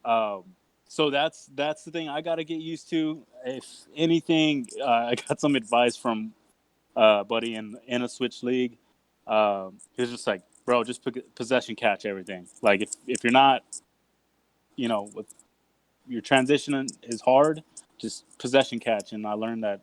[SPEAKER 9] Um, so that's the thing I got to get used to. If anything, I got some advice from buddy in a Switch league. He was just like, bro, just possession catch everything. Like if you're not, with your transition is hard, just possession catch. And I learned that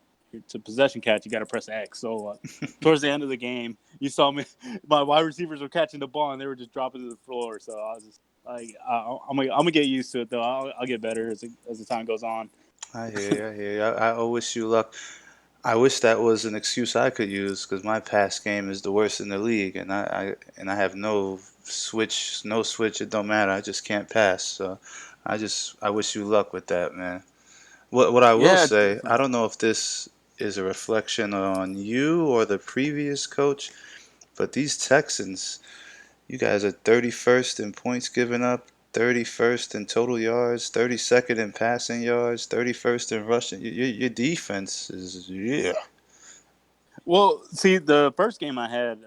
[SPEAKER 9] to possession catch, you got to press X. So towards the end of the game, you saw me, my wide receivers were catching the ball and they were just dropping to the floor. So I was just like, I'm gonna get used to it though. I'll get better as the time goes on.
[SPEAKER 2] I hear you. I hear you. I wish you luck. I wish that was an excuse I could use because my pass game is the worst in the league, and I have no switch, no switch. It don't matter. I just can't pass. So I wish you luck with that, man. What I will
[SPEAKER 9] Yeah,
[SPEAKER 2] say, I
[SPEAKER 9] definitely.
[SPEAKER 2] don't know if this is a reflection on you or the previous coach, but these Texans, you guys are 31st in points given up, 31st in total yards, 32nd in passing yards, 31st in rushing. Your defense is, yeah.
[SPEAKER 9] Well, see, the first game I had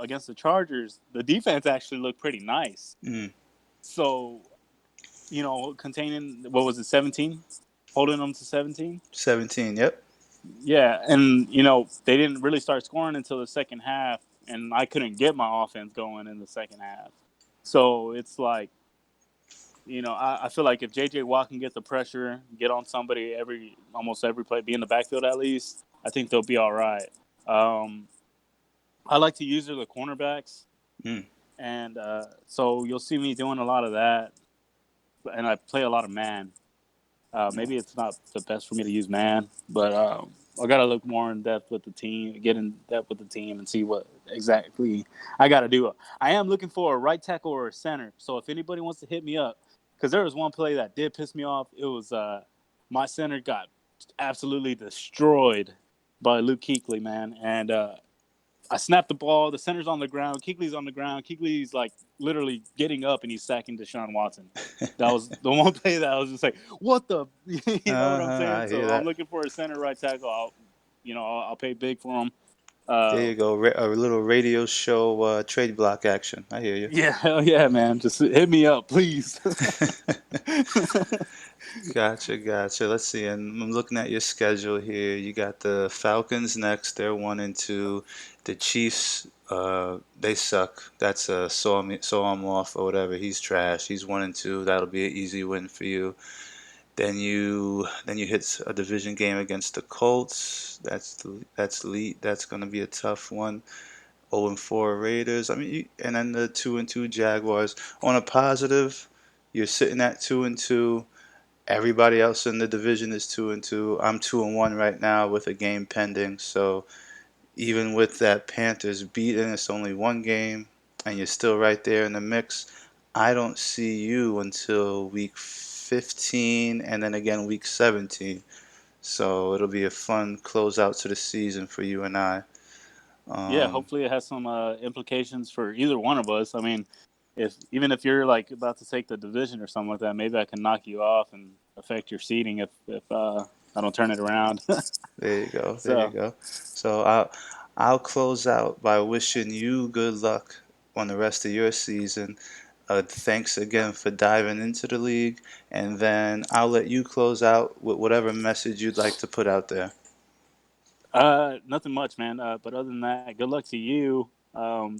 [SPEAKER 9] against the Chargers, the defense actually looked pretty nice.
[SPEAKER 2] Mm,
[SPEAKER 9] So, containing, what was it, 17? Holding them to 17?
[SPEAKER 2] 17, yep.
[SPEAKER 9] Yeah, and, they didn't really start scoring until the second half, and I couldn't get my offense going in the second half. So it's like, I feel like if J.J. Watt can get the pressure, get on somebody almost every play, be in the backfield at least, I think they'll be all right. I like to use the cornerbacks.
[SPEAKER 2] Mm.
[SPEAKER 9] And so you'll see me doing a lot of that, and I play a lot of man. Maybe it's not the best for me to use man, but I got to look more in depth with the team, get in depth with the team, and see what exactly I got to do. I am looking for a right tackle or a center. So if anybody wants to hit me up, because there was one play that did piss me off. It was my center got absolutely destroyed by Luke Kuechly, man, and I snapped the ball. The center's on the ground. Kuechly's on the ground. Kuechly's like literally getting up and he's sacking Deshaun Watson. That was the one play that I was just like, what the, you know what I'm saying?
[SPEAKER 2] I hear
[SPEAKER 9] So I'm
[SPEAKER 2] that.
[SPEAKER 9] looking for a center right tackle. I'll pay big for him.
[SPEAKER 2] There you go. A little radio show trade block action. I hear you.
[SPEAKER 9] Yeah, hell yeah, man. Just hit me up, please.
[SPEAKER 2] Gotcha, gotcha. Let's see. And I'm looking at your schedule here. You got the Falcons next. They're 1 and 2. The Chiefs, they suck. That's saw him off or whatever. He's trash. He's 1 and 2. That'll be an easy win for you. Then you hit a division game against the Colts. That's elite. That's going to be a tough one. 0-4 Raiders. I mean, and then the 2-2 Jaguars. On a positive, you're sitting at 2-2. Everybody else in the division is 2-2. I'm 2-1 right now with a game pending. So even with that Panthers beating, it's only one game, and you're still right there in the mix. I don't see you until week 15, and then again week 17. So it'll be a fun closeout to the season for you and I.
[SPEAKER 9] Yeah, hopefully it has some implications for either one of us. I mean, if you're like about to take the division or something like that, maybe I can knock you off and affect your seeding if I don't turn it around.
[SPEAKER 2] There you go. There you
[SPEAKER 9] So
[SPEAKER 2] go. So I'll close out by wishing you good luck on the rest of your season. Thanks again for diving into the league, and then I'll let you close out with whatever message you'd like to put out there.
[SPEAKER 9] nothing much, man. But other than that, good luck to you.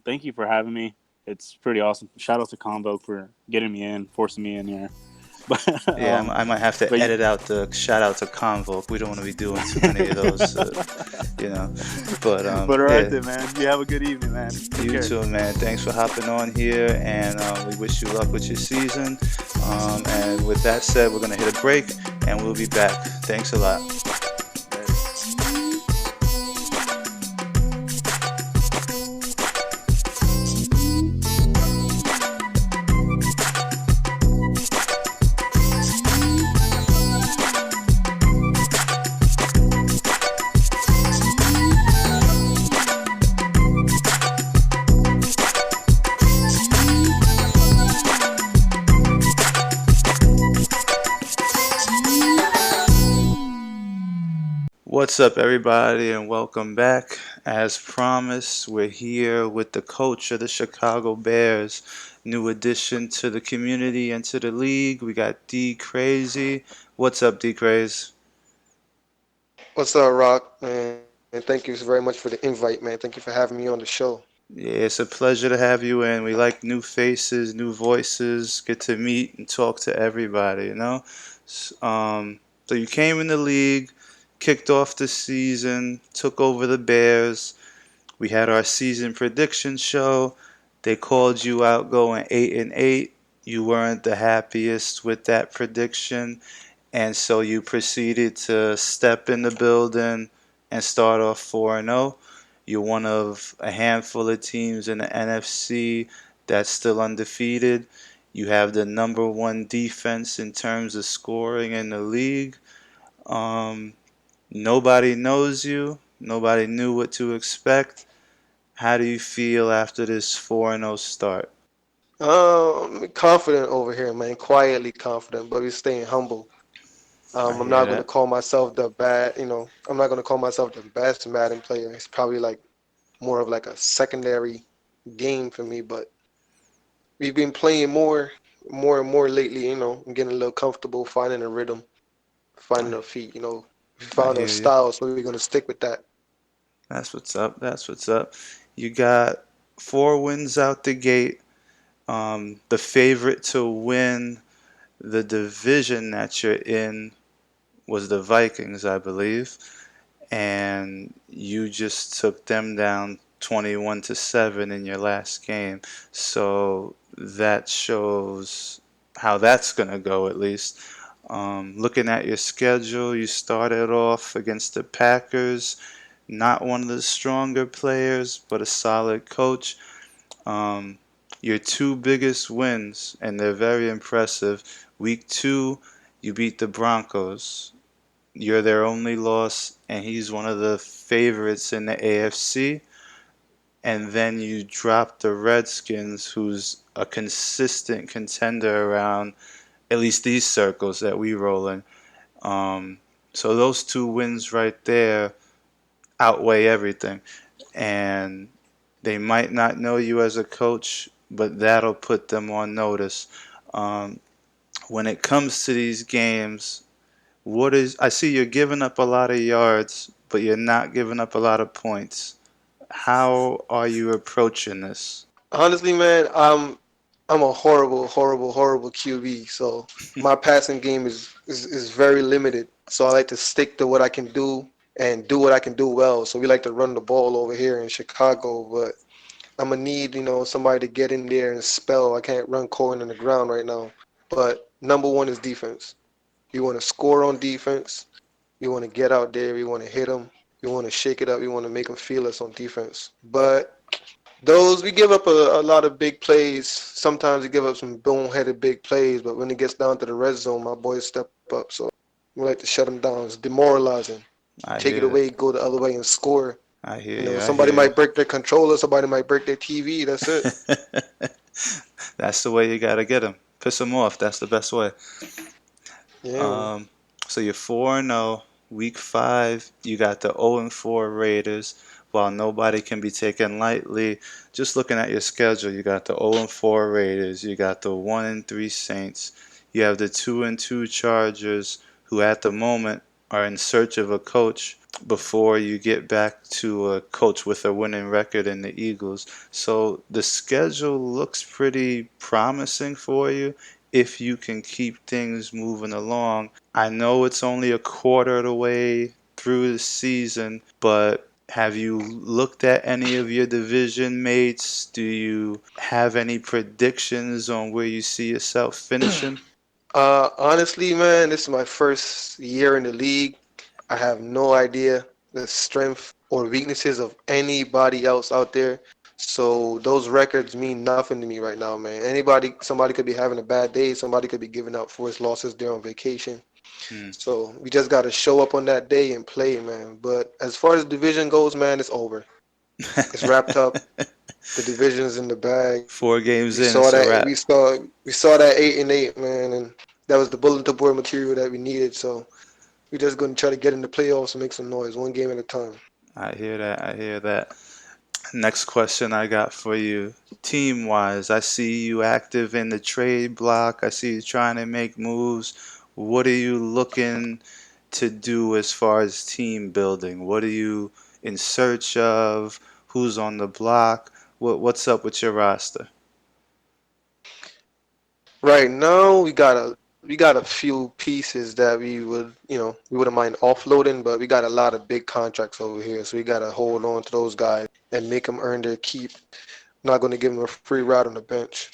[SPEAKER 9] Thank you for having me. It's pretty awesome. Shout out to Convo for getting me in, forcing me in here. But
[SPEAKER 2] Yeah, I might have to
[SPEAKER 9] but
[SPEAKER 2] edit out the shout out to Convoke. We don't want to be doing too many of those, you know. But
[SPEAKER 9] but all right
[SPEAKER 2] yeah,
[SPEAKER 9] then, man. You have a good evening, man. Take
[SPEAKER 2] you
[SPEAKER 9] care.
[SPEAKER 2] too, man. Thanks for hopping on here, and we wish you luck with your season. And with that said, we're gonna hit a break, and we'll be back. Thanks a lot. What's up, everybody, and welcome back. As promised, we're here with the coach of the Chicago Bears. New addition to the community and to the league. We got DKrazee. What's up, DKrazee?
[SPEAKER 10] What's up, Rock? And thank you very much for the invite, man. Thank you for having me on the show.
[SPEAKER 2] Yeah, it's a pleasure to have you in. We like new faces, new voices, get to meet and talk to everybody, you know? So you came in the league, kicked off the season, took over the Bears. We had our season prediction show. They called you out going 8-8. You weren't the happiest with that prediction, and so you proceeded to step in the building and start off 4-0. You're one of a handful of teams in the NFC that's still undefeated. You have the number one defense in terms of scoring in the league. Nobody knows you. Nobody knew what to expect. How do you feel after this 4-0 start?
[SPEAKER 10] Confident over here, man. Quietly confident, but we're staying humble.
[SPEAKER 2] I
[SPEAKER 10] I'm
[SPEAKER 2] hear
[SPEAKER 10] not going to
[SPEAKER 2] that.
[SPEAKER 10] call myself I'm not going to call myself the best Madden player. It's probably like more of like a secondary game for me, but we've been playing more and more lately, I'm getting a little comfortable, finding a rhythm, finding
[SPEAKER 2] I,
[SPEAKER 10] our feet, We
[SPEAKER 2] I
[SPEAKER 10] found our
[SPEAKER 2] hear you.
[SPEAKER 10] style, so we're going to stick with that.
[SPEAKER 2] That's what's up. That's what's up. You got 4 wins out the gate. The favorite to win the division that you're in was the Vikings, I believe, and you just took them down 21-7 in your last game. So that shows how that's gonna go, at least. Looking at your schedule, you started off against the Packers, not one of the stronger players, but a solid coach. Um, your two biggest wins, and they're very impressive. Week 2, you beat the Broncos. You're their only loss, and he's one of the favorites in the AFC. And then you drop the Redskins, who's a consistent contender around at least these circles that we roll in. So those 2 wins right there outweigh everything. And they might not know you as a coach, but that'll put them on notice. Um, when it comes to these games, I see you're giving up a lot of yards, but you're not giving up a lot of points. How are you approaching this?
[SPEAKER 10] Honestly, man, I'm a horrible, horrible, horrible QB. So my passing game is very limited. So I like to stick to what I can do and do what I can do well. So we like to run the ball over here in Chicago, but I'm gonna need, somebody to get in there and spell. I can't run Cohen in the ground right now. But number one is defense. You want to score on defense. You want to get out there. You want to hit them. You want to shake it up. You want to make them feel us on defense. But we give up a lot of big plays. Sometimes we give up some boneheaded big plays. But when it gets down to the red zone, my boys step up. So we like to shut them down. It's demoralizing.
[SPEAKER 2] I
[SPEAKER 10] Take it
[SPEAKER 2] hear
[SPEAKER 10] away, go the other way and score.
[SPEAKER 2] I hear you. I
[SPEAKER 10] Somebody
[SPEAKER 2] hear
[SPEAKER 10] might break their controller. Somebody might break their TV. That's it.
[SPEAKER 2] you. That's the way you gotta get them. Piss them off. That's the best way.
[SPEAKER 10] Yeah.
[SPEAKER 2] So you're 4-0. Week 5, you got the 0-4 Raiders. While nobody can be taken lightly, just looking at your schedule, you got the 0-4 Raiders. You got the 1-3 Saints. You have the 2-2 Chargers, who at the moment are in search of a coach before you get back to a coach with a winning record in the Eagles. So the schedule looks pretty promising for you if you can keep things moving along. I know it's only a quarter of the way through the season, but have you looked at any of your division mates? Do you have any predictions on where you see yourself finishing?
[SPEAKER 10] Honestly, man, this is my first year in the league. I have no idea the strength or weaknesses of anybody else out there. So those records mean nothing to me right now, man. Somebody could be having a bad day. Somebody could be giving up for his losses. They're on vacation. So we just got to show up on that day and play, man. But as far as the division goes, man, it's over. It's wrapped up. The division's in the bag.
[SPEAKER 2] 4 games
[SPEAKER 10] We
[SPEAKER 2] in,
[SPEAKER 10] saw
[SPEAKER 2] it's a
[SPEAKER 10] that.
[SPEAKER 2] wrap.
[SPEAKER 10] We saw that 8-8, man, and that was the bulletin board material that we needed. So we're just gonna try to get in the playoffs and make some noise, one game at a time.
[SPEAKER 2] I hear that. I hear that. Next question I got for you. Team wise, I see you active in the trade block. I see you trying to make moves. What are you looking to do as far as team building? What are you in search of? Who's on the block? What's up with your roster?
[SPEAKER 10] Right now, we got a few pieces that we wouldn't mind offloading, but we got a lot of big contracts over here, so we gotta hold on to those guys and make them earn their keep. Not gonna give them a free ride on the bench.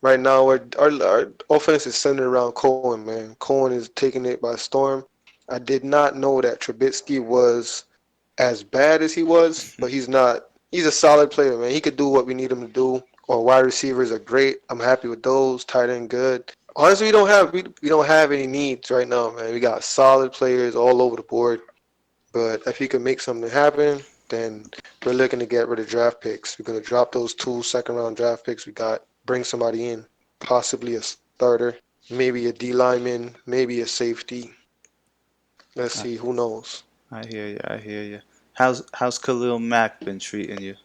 [SPEAKER 10] Right now, our offense is centered around Cohen, man. Cohen is taking it by storm. I did not know that Trubisky was as bad as he was, but he's not. He's a solid player, man. He could do what we need him to do. Our wide receivers are great. I'm happy with those. Tight end good. Honestly, we don't have any needs right now, man. We got solid players all over the board. But if he can make something happen, then we're looking to get rid of draft picks. We're gonna drop those 2 second-round draft picks we got. Bring somebody in, possibly a starter, maybe a D lineman, maybe a safety. Let's see. Who knows?
[SPEAKER 2] I hear you. I hear you. How's Khalil Mack been treating you?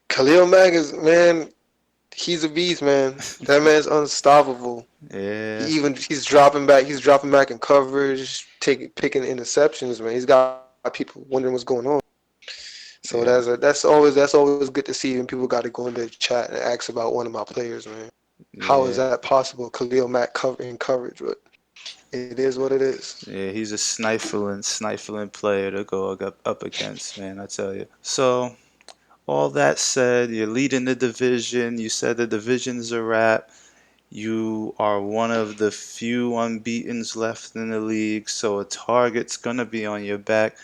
[SPEAKER 10] Khalil Mack man, he's a beast, man. That man's unstoppable.
[SPEAKER 2] Yeah.
[SPEAKER 10] He's dropping back. He's dropping back in coverage, picking interceptions, man. He's got people wondering what's going on. So
[SPEAKER 2] Yeah.
[SPEAKER 10] that's always good to see when people got to go into the chat and ask about one of my players, man. How is
[SPEAKER 2] Yeah.
[SPEAKER 10] that possible? Khalil Mack covering coverage, but it is what it is.
[SPEAKER 2] Yeah, he's a snifling player to go up against, man, I tell you. So, all that said, you're leading the division. You said the division's a wrap. You are one of the few unbeatens left in the league, so a target's gonna be on your back.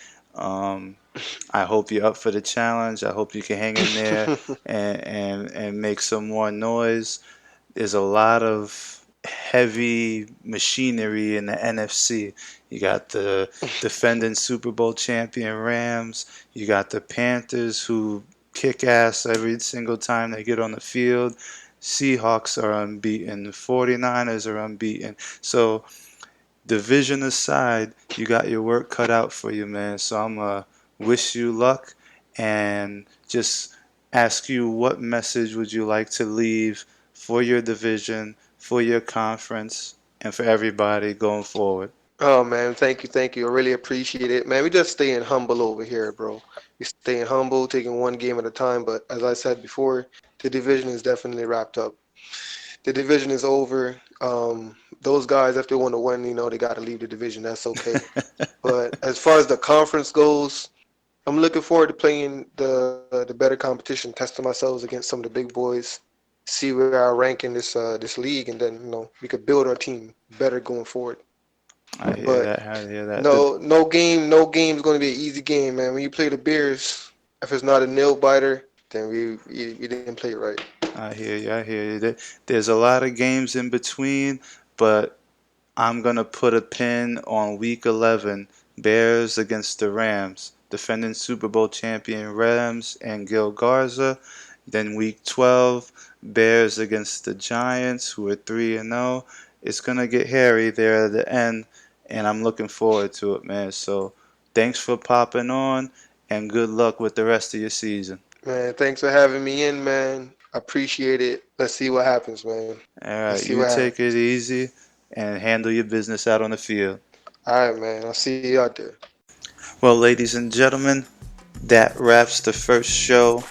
[SPEAKER 2] I hope you're up for the challenge. I hope you can hang in there and make some more noise. There's a lot of heavy machinery in the NFC. You got the defending Super Bowl champion Rams. You got the Panthers who kick ass every single time they get on the field. Seahawks are unbeaten. The 49ers are unbeaten. So, division aside, you got your work cut out for you, man. So, I'm going to wish you luck and just ask you what message would you like to leave for your division, for your conference, and for everybody going forward.
[SPEAKER 10] Oh man, thank you. I really appreciate it, man. We just staying humble over here, bro. We're staying humble, taking one game at a time. But as I said before, the division is definitely wrapped up. The division is over. Those guys, if they want to win, they got to leave the division. That's okay. But as far as the conference goes, I'm looking forward to playing the better competition, testing ourselves against some of the big boys, see where I rank in this league, and then we could build our team better going forward.
[SPEAKER 2] I hear
[SPEAKER 10] But
[SPEAKER 2] that. I hear that.
[SPEAKER 10] no game is going to be an easy game, man. When you play the Bears, if it's not a nail biter, then we didn't play it right.
[SPEAKER 2] I hear you. I hear you. There's a lot of games in between, but I'm going to put a pin on Week 11, Bears against the Rams. Defending Super Bowl champion Rams and Gil Garza. Then Week 12, Bears against the Giants, who are 3-0. It's going to get hairy there at the end, and I'm looking forward to it, man. So thanks for popping on, and good luck with the rest of your season.
[SPEAKER 10] Man, thanks for having me in, man. I appreciate it. Let's see what happens, man.
[SPEAKER 2] All right, you take it easy and handle your business out on the field.
[SPEAKER 10] All right, man. I'll see you out there.
[SPEAKER 2] Well, ladies and gentlemen, that wraps the first show,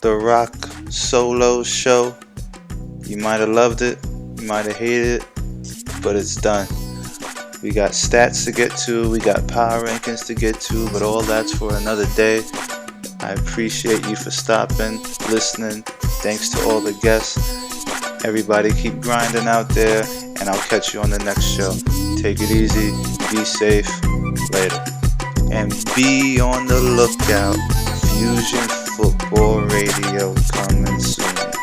[SPEAKER 2] the RocLo show. You might have loved it, you might have hated it, but it's done. We got stats to get to, we got power rankings to get to, but all that's for another day. I appreciate you for stopping, listening. Thanks to all the guests. Everybody keep grinding out there, and I'll catch you on the next show. Take it easy, be safe, later. And be on the lookout. Fusion Football Radio coming soon.